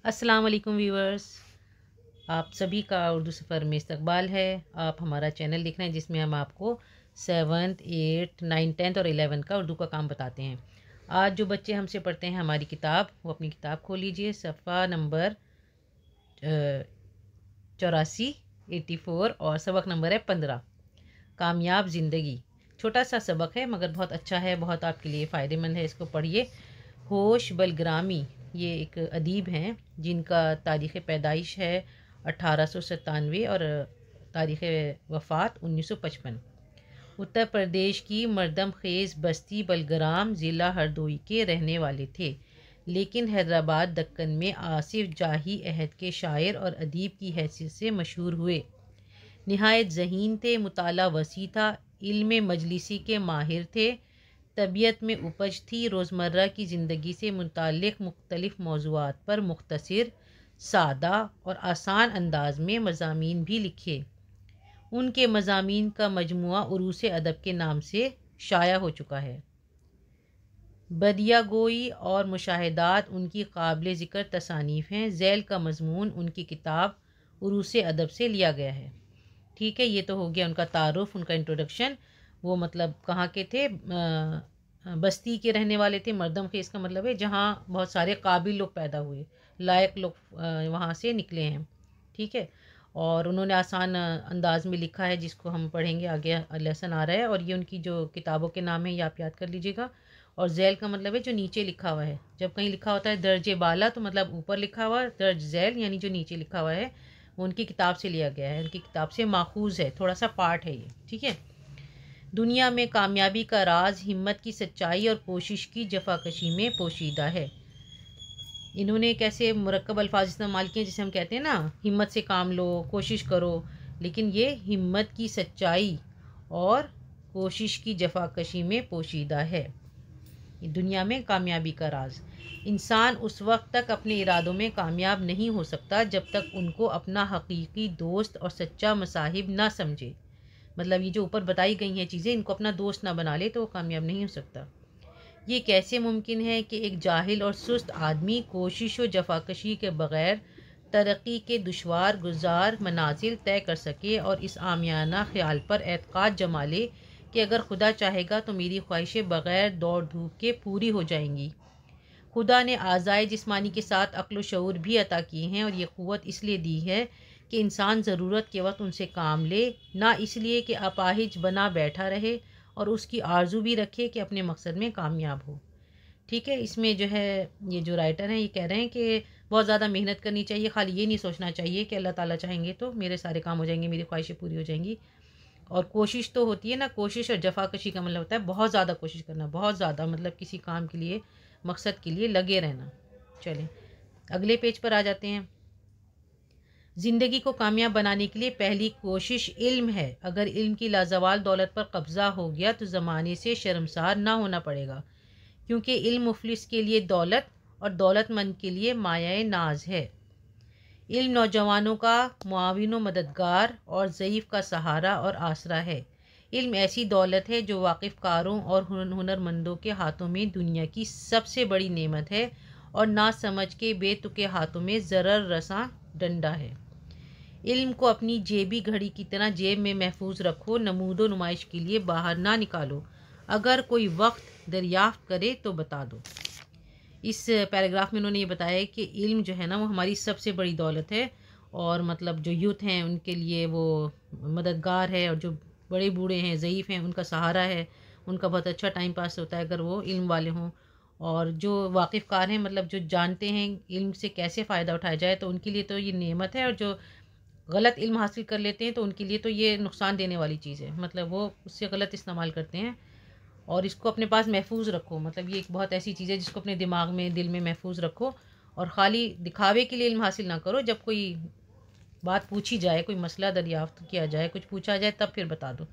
अस्सलाम वालेकुम व्यूअर्स। आप सभी का उर्दू सफ़र में इस्तकबाल है। आप हमारा चैनल देख रहे हैं जिसमें हम आपको 7th 8th 9th 10th और 11th का उर्दू का काम बताते हैं। आज जो बच्चे हमसे पढ़ते हैं हमारी किताब, वो अपनी किताब खोल लीजिए। सफ़ा नंबर 84 84 और सबक नंबर है 15। कामयाब ज़िंदगी। छोटा सा सबक है मगर बहुत अच्छा है, बहुत आपके लिए फ़ायदेमंद है। इसको पढ़िए। होश बलग्रामी ये एक अदीब हैं जिनका तारीख़ पैदाइश है 1897 और तारीख़ वफ़ात 1955। उत्तर प्रदेश की मरदम ख़ेज़ बस्ती बलग्राम ज़िला हरदोई के रहने वाले थे, लेकिन हैदराबाद दक्कन में आसिफ जाही अहद के शायर और अदीब की हैसियत से मशहूर हुए। निहायत ज़हीन थे, मुताला वसी था, इल्म मजलिसी के माहिर थे। तबीयत में उपज थी, रोज़मर्रा की ज़िंदगी से मुताल्लिक़ मुख्तलिफ़ मौज़ूआत पर मुख्तसर, सादा और आसान अंदाज में मज़ामीन भी लिखे। उनके मज़ामीन का मजमुआ उरूस अदब के नाम से शाया हो चुका है। बदिया गोई और मुशाहिदात उनकी काबिल ज़िक्र तसानीफ़ हैं। ज़ैल का मज़मून उनकी किताब उरूस अदब से लिया गया है। ठीक है, ये तो हो गया उनका तारुफ़, उनका इंट्रोडक्शन। वो मतलब कहाँ के थे? बस्ती के रहने वाले थे। मरदम ख़ेज़ का मतलब है जहाँ बहुत सारे काबिल लोग पैदा हुए, लायक लोग वहाँ से निकले हैं। ठीक है, और उन्होंने आसान अंदाज में लिखा है जिसको हम पढ़ेंगे आगे, लेसन आ रहा है। और ये उनकी जो किताबों के नाम है ये आप याद कर लीजिएगा। और ज़ैल का मतलब है जो नीचे लिखा हुआ है। जब कहीं लिखा होता है दर्जे बाला तो मतलब ऊपर लिखा हुआ है, दर्ज ज़ैल यानी जो नीचे लिखा हुआ है वो उनकी किताब से लिया गया है, उनकी किताब से माखूज़ है, थोड़ा सा पार्ट है ये। ठीक है। दुनिया में कामयाबी का राज हिम्मत की सच्चाई और कोशिश की जफाकशी में पोशीदा है। इन्होंने कैसे मुरक्कब अल्फाज इस्तेमाल किए, जिसे हम कहते हैं ना हिम्मत से काम लो, कोशिश करो, लेकिन ये हिम्मत की सच्चाई और कोशिश की जफाकशी में पोशीदा है। दुनिया में कामयाबी का राज। इंसान उस वक्त तक अपने इरादों में कामयाब नहीं हो सकता जब तक उनको अपना हकीकी दोस्त और सच्चा मसाहिब ना समझे। मतलब ये जो ऊपर बताई गई हैं चीज़ें, इनको अपना दोस्त ना बना ले तो वो कामयाब नहीं हो सकता। ये कैसे मुमकिन है कि एक जाहिल और सुस्त आदमी कोशिश व जफाकशी के बग़ैर तरक्की के दुश्वार गुजार मनाजिल तय कर सके और इस आमियाना ख्याल पर एतक़ाद जमा ले कि अगर खुदा चाहेगा तो मेरी ख्वाहिशें बग़ैर दौड़ धूप के पूरी हो जाएंगी। खुदा ने आज़ाए जिस्मानी के साथ अक्ल व शऊर भी अता किए हैं और ये क़ुव्वत इसलिए दी है कि इंसान ज़रूरत के वक्त उनसे काम ले, ना इसलिए कि अपाहिज बना बैठा रहे और उसकी आरज़ू भी रखे कि अपने मकसद में कामयाब हो। ठीक है, इसमें जो है ये जो राइटर हैं ये कह रहे हैं कि बहुत ज़्यादा मेहनत करनी चाहिए, खाली ये नहीं सोचना चाहिए कि अल्लाह ताला चाहेंगे तो मेरे सारे काम हो जाएंगे, मेरी ख्वाहिशें पूरी हो जाएंगी। और कोशिश तो होती है ना, कोशिश और जफाकशी का मतलब होता है बहुत ज़्यादा कोशिश करना, बहुत ज़्यादा मतलब किसी काम के लिए, मकसद के लिए लगे रहना। चलें अगले पेज पर आ जाते हैं। ज़िंदगी को कामयाब बनाने के लिए पहली कोशिश इल्म है। अगर इल्म की लाजवाल दौलत पर कब्ज़ा हो गया तो ज़माने से शर्मसार ना होना पड़ेगा, क्योंकि इल्म मुफलिस के लिए दौलत और दौलतमंद के लिए माया नाज है। इल्म नौजवानों का मुआविन व मददगार और ज़ईफ़ का सहारा और आसरा है। इल्म ऐसी दौलत है जो वाकिफ़कारों और हुनरमंदों के हाथों में दुनिया की सबसे बड़ी नेमत है और ना समझ के बेतुके हाथों में ज़रर रसां डंडा है। इल्म को अपनी जेबी घड़ी की तरह जेब में महफूज रखो, नमूदो नुमाइश के लिए बाहर ना निकालो। अगर कोई वक्त दरियाफ्त करे तो बता दो। इस पैराग्राफ में उन्होंने ये बताया कि इल्म जो है ना वो हमारी सबसे बड़ी दौलत है, और मतलब जो यूथ हैं उनके लिए वो मददगार है, और जो बड़े बूढ़े हैं ज़ईफ़ हैं उनका सहारा है। उनका बहुत अच्छा टाइम पास होता है अगर वो इल्म वाले हों। और जो वाकिफ़कार हैं, मतलब जो जानते हैं इल्म से कैसे फ़ायदा उठाया जाए, तो उनके लिए तो ये नेमत है। और जो गलत इल्म हासिल कर लेते हैं तो उनके लिए तो ये नुकसान देने वाली चीज़ है, मतलब वो उससे गलत इस्तेमाल करते हैं। और इसको अपने पास महफूज रखो, मतलब ये एक बहुत ऐसी चीज़ है जिसको अपने दिमाग में, दिल में महफूज रखो। और ख़ाली दिखावे के लिए इल्म हासिल ना करो। जब कोई बात पूछी जाए, कोई मसला दरियाफ्त किया जाए, कुछ पूछा जाए, तब फिर बता दो।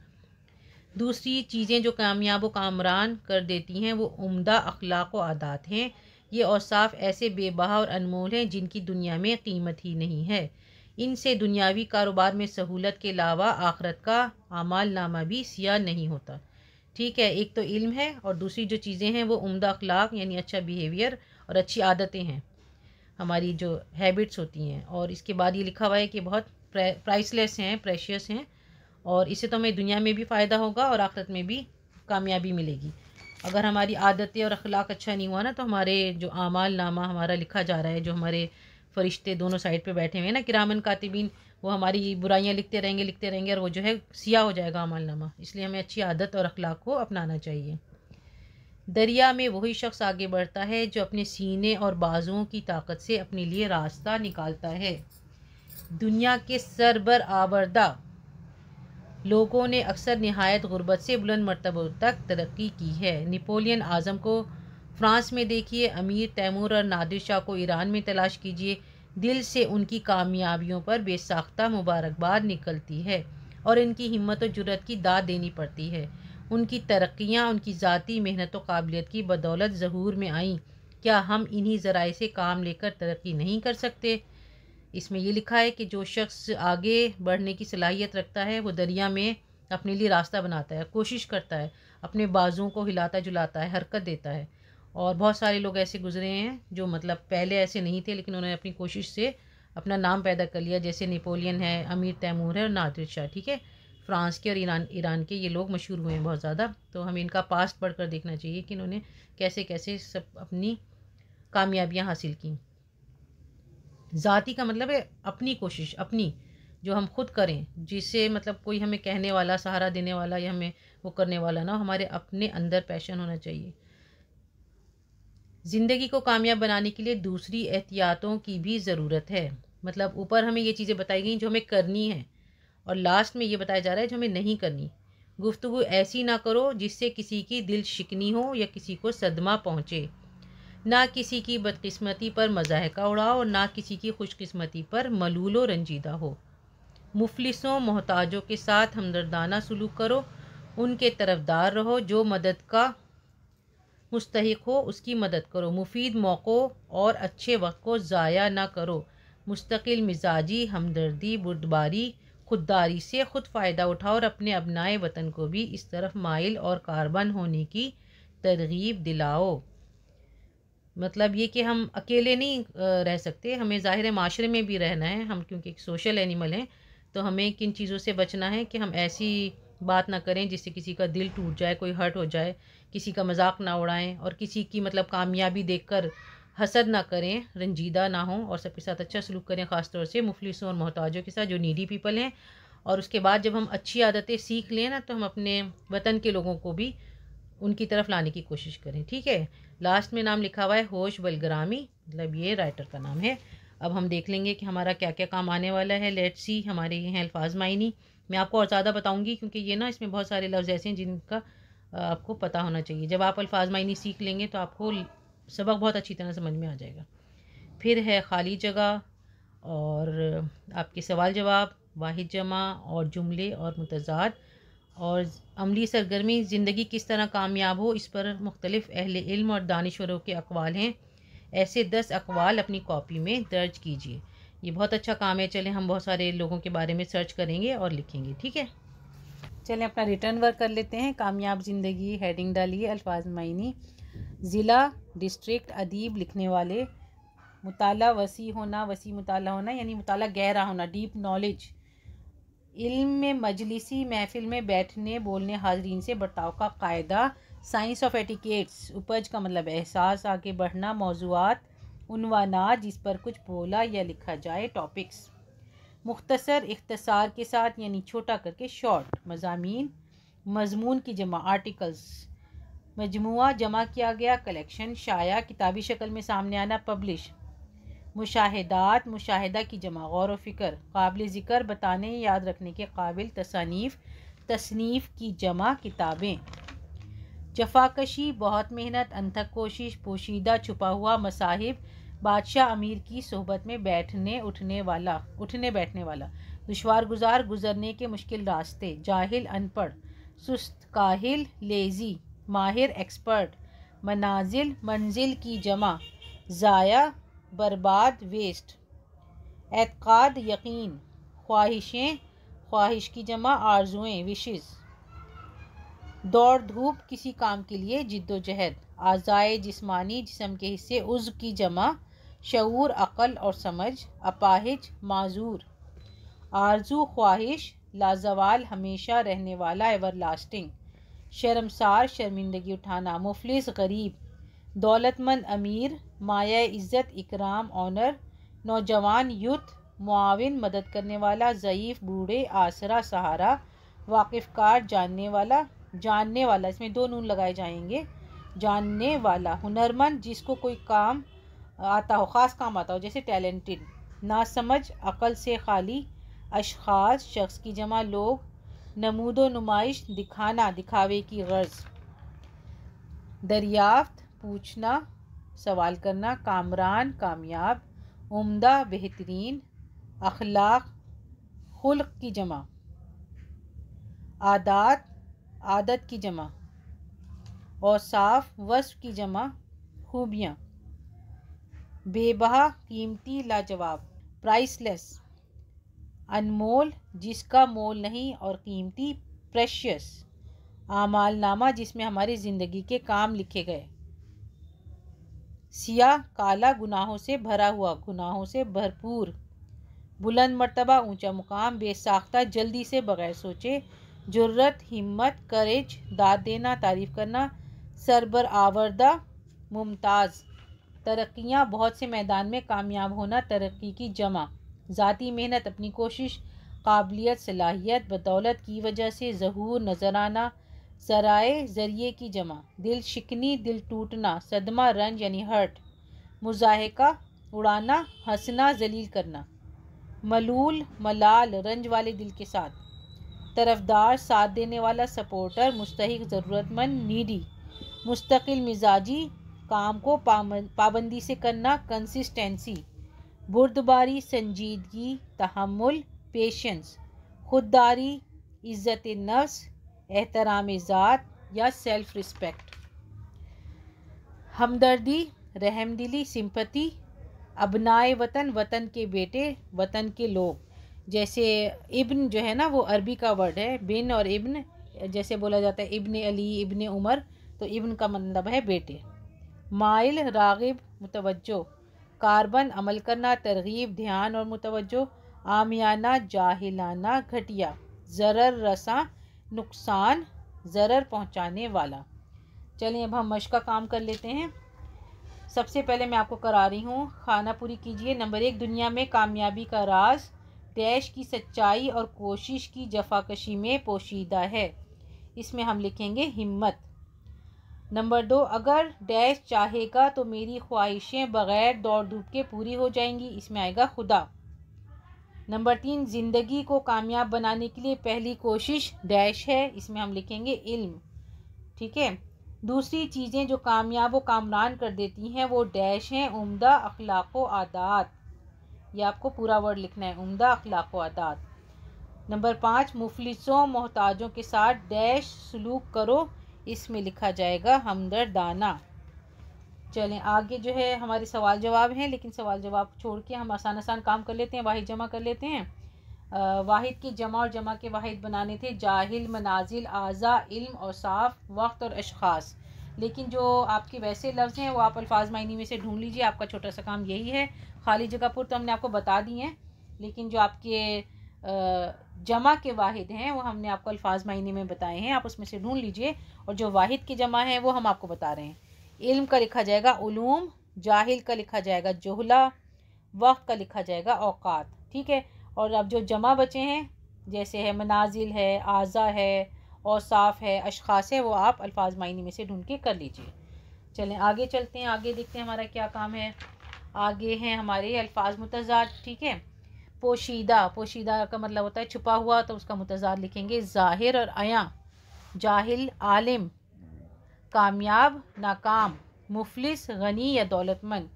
दूसरी चीज़ें जो कामयाब व कामरान कर देती हैं वो उम्दा अखलाक व आदात हैं। ये औसाफ ऐसे बेबहा और अनमोल हैं जिनकी दुनिया में कीमत ही नहीं है। इनसे दुनियावी कारोबार में सहूलत के अलावा आखरत का आमाल नामा भी सिया नहीं होता। ठीक है, एक तो इल्म है और दूसरी जो चीज़ें हैं वो उम्दा अखलाक यानी अच्छा बिहेवियर और अच्छी आदतें हैं। हमारी जो हैबिट्स होती हैं। और इसके बाद ये लिखा हुआ है कि बहुत प्राइसलेस हैं, प्रेशियस हैं, और इससे तो हमें दुनिया में भी फ़ायदा होगा और आखिरत में भी कामयाबी मिलेगी। अगर हमारी आदतें और अखलाक अच्छा नहीं हुआ ना, तो हमारे जो आमाल नामा हमारा लिखा जा रहा है, जो हमारे फरिश्ते दोनों साइड पे बैठे हुए हैं ना, किरामन कातिबीन, वो हमारी बुराइयां लिखते रहेंगे और वो जो है सियाह हो जाएगा अमाल नामा। इसलिए हमें अच्छी आदत और अखलाक को अपनाना चाहिए। दरिया में वही शख्स आगे बढ़ता है जो अपने सीने और बाजुओं की ताकत से अपने लिए रास्ता निकालता है। दुनिया के सरबर आबर्दा लोगों ने अक्सर नहायत गुर्बत से बुलंद मर्तबों तक तरक्की की है। नेपोलियन आज़म को फ्रांस में देखिए, अमीर तैमूर और नादिर शाह को ईरान में तलाश कीजिए। दिल से उनकी कामयाबियों पर बेसाख्ता मुबारकबाद निकलती है और इनकी हिम्मत और जुर्रत की दाद देनी पड़ती है। उनकी तरक्कियाँ उनकी ज़ाती मेहनत और काबिलियत की बदौलत ज़हूर में आईं। क्या हम इन्हीं ज़राए से काम लेकर तरक्की नहीं कर सकते? इसमें ये लिखा है कि जो शख्स आगे बढ़ने की सलाहियत रखता है वो दरिया में अपने लिए रास्ता बनाता है, कोशिश करता है, अपने बाजुओं को हिलाता जुलाता है, हरकत देता है। और बहुत सारे लोग ऐसे गुजरे हैं जो मतलब पहले ऐसे नहीं थे, लेकिन उन्होंने अपनी कोशिश से अपना नाम पैदा कर लिया। जैसे नेपोलियन है, अमीर तैमूर है और नादिर शाह, ठीक है, फ्रांस के और ईरान के ये लोग मशहूर हुए हैं बहुत ज़्यादा। तो हमें इनका पास्ट पढ़कर देखना चाहिए कि इन्होंने कैसे कैसे सब अपनी कामयाबियाँ हासिल की। ज़ाती का मतलब है अपनी कोशिश, अपनी जो हम खुद करें, जिससे मतलब कोई हमें कहने वाला, सहारा देने वाला या हमें वो करने वाला ना, हमारे अपने अंदर पैशन होना चाहिए। ज़िंदगी को कामयाब बनाने के लिए दूसरी एहतियातों की भी ज़रूरत है। मतलब ऊपर हमें ये चीज़ें बताई गई जो हमें करनी है, और लास्ट में ये बताया जा रहा है जो हमें नहीं करनी। गुफ्तगू ऐसी ना करो जिससे किसी की दिल शिकनी हो या किसी को सदमा पहुँचे। ना किसी की बदकिस्मती पर मजाहका उड़ाओ और ना किसी की खुशकिस्मती पर मलूलो रंजीदा हो। मुफलिसों मोहताजों के साथ हमदर्दाना सलूक करो, उनके तरफदार रहो। जो मदद का मुस्तहिक हो उसकी मदद करो। मुफीद मौक़ों और अच्छे वक्त को ज़ाया ना करो। मुस्तकिल मिजाजी, हमदर्दी, बुर्दबारी, खुददारी से ख़ुद फ़ायदा उठाओ और अपने अबनाए वतन को भी इस तरफ माइल और कारबन होने की तरगीब दिलाओ। मतलब ये कि हम अकेले नहीं रह सकते, हमें ज़ाहिर है माशरे में भी रहना है। हम क्योंकि एक सोशल एनिमल हैं, तो हमें किन चीज़ों से बचना है कि हम ऐसी बात ना करें जिससे किसी का दिल टूट जाए, कोई हर्ट हो जाए, किसी का मजाक ना उड़ाएं और किसी की मतलब कामयाबी देखकर हसद ना करें, रंजीदा ना हो, और सबके साथ अच्छा सलूक करें, ख़ासतौर से मुफलिसों और मोहताजों के साथ जो नीडी पीपल हैं। और उसके बाद जब हम अच्छी आदतें सीख लें ना, तो हम अपने वतन के लोगों को भी उनकी तरफ लाने की कोशिश करें, ठीक है। लास्ट में नाम लिखा हुआ है होश बलग्रामी, मतलब ये राइटर का नाम है। अब हम देख लेंगे कि हमारा क्या क्या काम आने वाला है। लेट्स सी, हमारे ये हैं अल्फाज मायनी। मैं आपको और ज़्यादा बताऊंगी क्योंकि ये ना इसमें बहुत सारे लफ्ज़ ऐसे हैं जिनका आपको पता होना चाहिए। जब आप अल्फाज मायनी सीख लेंगे तो आपको सबक बहुत अच्छी तरह समझ में आ जाएगा। फिर है खाली जगह और आपके सवाल जवाब, वाहिद जमा और जुमले और मुतज़ाद, और अमली सरगर्मी ज़िंदगी किस तरह कामयाब हो, इस पर मुख्तलिफ़ अहले इल्म और दानिशवरों के अक़वाल हैं। ऐसे 10 अक़वाल अपनी कॉपी में दर्ज कीजिए। ये बहुत अच्छा काम है। चलें हम बहुत सारे लोगों के बारे में सर्च करेंगे और लिखेंगे, ठीक है। चलें अपना रिटर्न वर्क कर लेते हैं। कामयाब ज़िंदगी हेडिंग डालिए, अल्फाज मायनी, ज़िला, डिस्ट्रिक्ट, अदीब, लिखने वाले, मुताला वसी होना, वसी मुताला होना यानी मुताला गहरा होना, डीप नॉलेज, इल्म में मजलिसी महफिल में बैठने बोलने हाजरीन से बर्ताव का कायदा, साइंस ऑफ एटिकेट्स, उपज का मतलब एहसास, आगे बढ़ना, मौज़ूआत, उन्वानात जिस पर कुछ बोला या लिखा जाए, टॉपिक्स, मुख्तसर इख्तसार के साथ यानी छोटा करके शॉर्ट, मज़ामीन, मज़मून की जमा आर्टिकल्स, मजमुआ जमा किया गया, कलेक्शन, शाया किताबी शक्ल में सामने आना, पब्लिश, मुशाहिदात मुशाहिदा की जमा गौर व फ़िक्र, काबिल ज़िक्र बताने याद रखने के काबिल, तसनीफ़ तसनीफ़ की जमा किताबें, जफाकशी बहुत मेहनत, अनथक कोशिश, पोशीदा छुपा हुआ मसाहिब, बादशाह अमीर की सोहबत में उठने बैठने वाला, दुश्वार गुजार गुजरने के मुश्किल रास्ते, जाहिल अनपढ़, सुस्त काहिल लेज़ी, माहिर एक्सपर्ट, मनाजिल मंजिल की जमा, ज़ाया बर्बाद वेस्ट, एतक़ाद यकीन, ख्वाहिशें ख्वाहिश की जमा आरजुएं विशेस, दौड़ धूप किसी काम के लिए जिद्दोजहद, आज़ाए जिस्मानी जिस्म के हिस्से, उज़्व की जमा शऊर अक़ल और समझ, अपाहिज माजूर, आरजू ख्वाहिश, लाजवाल हमेशा रहने वाला एवर लास्टिंग, शर्मसार शर्मिंदगी उठाना, मुफलिस गरीब, दौलतमंद अमीर, माया इज़्ज़त इकराम ऑनर, नौजवान यूथ, मुआविन मदद करने वाला, ज़ईफ़ बूढ़े, आसरा सहारा, वाकिफ़कार जानने वाला इसमें 2 नून लगाए जाएंगे, जानने वाला, हुनरमंद जिसको कोई काम आता हो, ख़ास काम आता हो, जैसे टैलेंटेड, नासमझ अक़ल से खाली, अशख़ास शख्स की जमा, लोग, नमूदो नुमाइश दिखाना दिखावे की गर्ज, दरियाफ्त पूछना सवाल करना, कामरान कामयाब, उम्दा बेहतरीन, अखलाक खुल्क की जमा, आदात आदत की जमा, औसाफ वस्फ़ की जमा, खूबियाँ, बेबहा कीमती लाजवाब, प्राइसलेस, अनमोल जिसका मोल नहीं और कीमती, प्रेशियस, आमाल नामा जिसमें हमारी ज़िंदगी के काम लिखे गए, सियाह काला गुनाहों से भरा हुआ गुनाहों से भरपूर, बुलंद मर्तबा ऊंचा मुकाम, बेसाख्ता जल्दी से बगैर सोचे, जुर्रत हिम्मत करेज दाद देना तारीफ़ करना, सरबर आवरदा मुमताज़, तरक्कियाँ बहुत से मैदान में कामयाब होना तरक्की की जमा, ज़ाती मेहनत अपनी कोशिश, काबिलियत सलाहियत बदौलत की वजह से ज़हूर नज़र आना, ज़राए ज़रिए की जमा, दिल शिकनी दिल टूटना, सदमा रंज यानी हर्ट, मुज़ाहिका उड़ाना हंसना जलील करना, मलूल मलाल रंज वाले दिल के साथ, तरफदार साथ देने वाला सपोर्टर, मुस्तहिक ज़रूरतमंद नीडी, मुस्तकिल मिजाजी काम को पाबंदी से करना कंसिस्टेंसी, बुर्दबारी संजीदगी तहम्मुल पेशेंस, खुददारी इज़्ज़त नफ्स एहतराम ज़ात या सेल्फ रिस्पेक्ट, हमदर्दी रहमदिली सिंपति, अबनाए वतन वतन के बेटे वतन के लोग, जैसे इब्न जो है ना वो अरबी का वर्ड है, बिन और इब्न जैसे बोला जाता है इब्न अली इब्न उमर, तो इब्न का मतलब है बेटे, माइल रागिब मुतवज्जो, कार्बन अमल करना तरगीब ध्यान और मुतवज्जो, आमियाना जाहिलाना घटिया, ज़रर रसा नुकसान ज़रर पहुंचाने वाला। चलिए अब हम मश्क का काम कर लेते हैं। सबसे पहले मैं आपको करा रही हूँ, खाना पूरी कीजिए। नंबर 1, दुनिया में कामयाबी का राज डैश की सच्चाई और कोशिश की जफाकशी में पोशीदा है। इसमें हम लिखेंगे हिम्मत। नंबर 2, अगर डैश चाहेगा तो मेरी ख्वाहिशें बग़ैर दौड़ धूप के पूरी हो जाएंगी। इसमें आएगा खुदा। नंबर 3, ज़िंदगी को कामयाब बनाने के लिए पहली कोशिश डैश है। इसमें हम लिखेंगे इल्म। ठीक है। दूसरी चीज़ें जो कामयाब व कामरान कर देती हैं वो डैश हैं उम्दा अखलाक व आदात। ये आपको पूरा वर्ड लिखना है, उम्दा अखलाक व आदात। नंबर 5, मुफलिसों मोहताजों के साथ डैश सलूक करो। इसमें लिखा जाएगा हमदर्दाना। चलें आगे जो है हमारे सवाल जवाब हैं, लेकिन सवाल जवाब छोड़ के हम आसान आसान काम कर लेते हैं, वाहिद जमा कर लेते हैं। वाहिद की जमा और जमा के वाहिद बनाने थे जाहिल, मनाजिल, आज़ा, इल्म, औसाफ, वक्त और अशख़ास। लेकिन जो आपके वैसे लफ्ज़ हैं वो आप अल्फाज मायनी में से ढूंढ लीजिए। आपका छोटा सा काम यही है। खाली जगह पर तो हमने आपको बता दी हैं, लेकिन जो आपके जमा के वाहिद हैं वो हमने आपको अल्फाज मायने में बताए हैं, आप उसमें से ढूंढ लीजिए। और जो वाहिद की जमा है वो हम आपको बता रहे हैं। इल्म का लिखा जाएगा उलूम, जाहिल का लिखा जाएगा जोहला, वक्त का लिखा जाएगा औकात। ठीक है। और अब जो जमा बचे हैं जैसे है मनाजिल है, आज़ा है, औसाफ है, अशख़ास है, वो आप अल्फाज मायनी में से ढूंढ के कर लीजिए। चलें आगे चलते हैं, आगे देखते हैं हमारा क्या काम है। आगे हैं हमारे अल्फाज मुतज़ाद। ठीक है। पोशीदा, पोशीदा का मतलब होता है छुपा हुआ, तो उसका मुतज़ाद लिखेंगे ज़ाहिर और अयां। जाहिल आलिम, कामयाब नाकाम, मुफलिस गनी या दौलतमंद।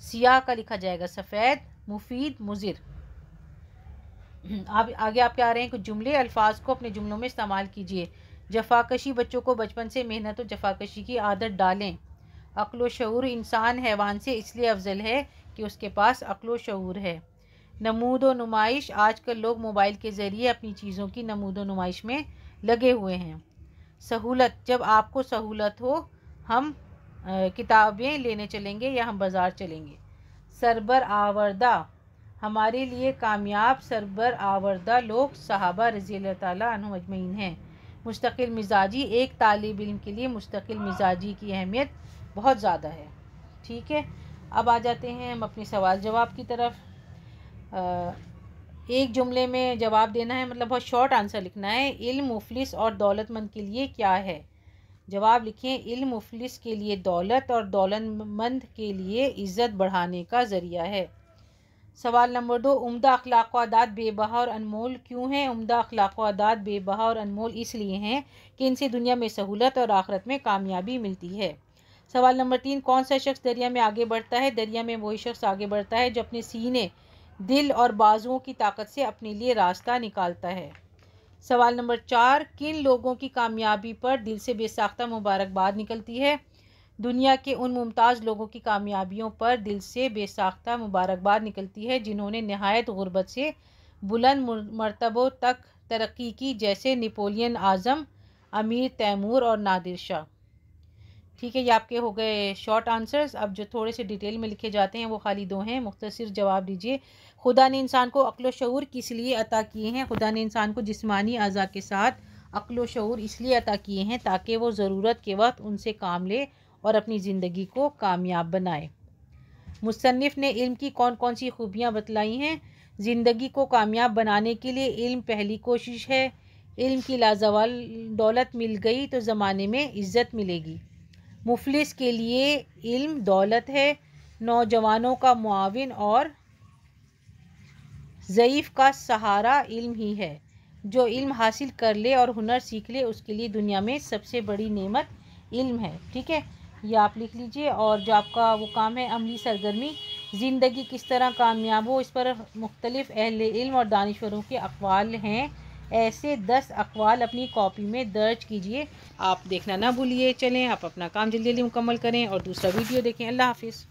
सियाह का लिखा जाएगा सफ़ेद, मुफीद मुज़िर। आप आगे आप क्या आ रहे हैं, कुछ जुमले अल्फाज को अपने जुमलों में इस्तेमाल कीजिए। जफाकशी, बच्चों को बचपन से मेहनत और जफाकशी की आदत डालें। अक्ल व शऊर, इंसान हैवान से इसलिए अफजल है कि उसके पास अक्ल व शऊर है। नमूद व नुमाइश, आजकल लोग मोबाइल के ज़रिए अपनी चीज़ों की नमूद व नुमाइश में लगे हुए हैं। सहूलत, जब आपको सहूलत हो हम किताबें लेने चलेंगे या हम बाज़ार चलेंगे। सरबर आवर्दा, हमारे लिए कामयाब सरबर आवर्दा लोग सहाबा रज़ी अल्लाह ताला अन्हुम अजमईन हैं। मुस्तकिल मिजाजी, एक तालिब इल्म के लिए मुस्तकिल मिजाजी की अहमियत बहुत ज़्यादा है। ठीक है, अब आ जाते हैं हम अपने सवाल जवाब की तरफ। एक जुमले में जवाब देना है, मतलब बहुत शॉर्ट आंसर लिखना है। इल्म मुफलिस और दौलतमंद के लिए क्या है? जवाब लिखें, इल्म मुफलिस के लिए दौलत और दौलतमंद के लिए इज़्ज़त बढ़ाने का ज़रिया है। सवाल नंबर 2, उम्दा अखलाक व आदात बेबहा और अनमोल क्यों हैं? उम्दा अखलाक व आदात बेबहा और अनमोल इसलिए हैं कि इनसे दुनिया में सहूलत और आखिरत में कामयाबी मिलती है। सवाल नंबर 3, कौन सा शख्स दरिया में आगे बढ़ता है? दरिया में वही शख्स आगे बढ़ता है जो अपने सीने, दिल और बाजुओं की ताकत से अपने लिए रास्ता निकालता है। सवाल नंबर 4, किन लोगों की कामयाबी पर दिल से बेसाख्ता मुबारकबाद निकलती है? दुनिया के उन मुमताज़ लोगों की कामयाबियों पर दिल से बेसाख्ता मुबारकबाद निकलती है जिन्होंने नहायत गुर्बत से बुलंद मर्तबों तक तरक्की की, जैसे नेपोलियन आज़म, अमीर तैमूर और नादिर शाह। ठीक है, ये आपके हो गए शॉर्ट आंसर्स। अब जो थोड़े से डिटेल में लिखे जाते हैं वो खाली 2 हैं। मुख्तसर जवाब दीजिए। खुदा ने इंसान को अक्ल व शऊर किस लिए अता किए हैं? खुदा ने इंसान को जिस्मानी अज़ा के साथ अक्ल व शऊर इसलिए अता किए हैं ताकि वो ज़रूरत के वक्त उनसे काम ले और अपनी ज़िंदगी को कामयाब बनाए। मुसन्निफ़ ने इल्म की कौन कौन सी खूबियाँ बतलाई हैं? ज़िंदगी को कामयाब बनाने के लिए इल्म पहली कोशिश है। इल्म की लाजवाल दौलत मिल गई तो ज़माने में इज़्ज़त मिलेगी। मुफलिस के लिए इल्म दौलत है। नौजवानों का मुआविन और ज़ईफ़ का सहारा इल्म ही है। जो इल्म हासिल कर ले और हुनर सीख ले उसके लिए दुनिया में सबसे बड़ी नेमत इल्म है। ठीक है, ये आप लिख लीजिए। और जो आपका वो काम है अमली सरगर्मी, ज़िंदगी किस तरह कामयाब हो, इस पर मुख्तलिफ़ अहले इल्म और दानिश्वरों के अक़वाल हैं। ऐसे 10 अक़वाल अपनी कॉपी में दर्ज कीजिए। आप देखना ना भूलिए। चलें, आप अपना काम जल्दी जल्दी मुकम्मल करें और दूसरा वीडियो देखें। अल्लाह हाफ़िज़।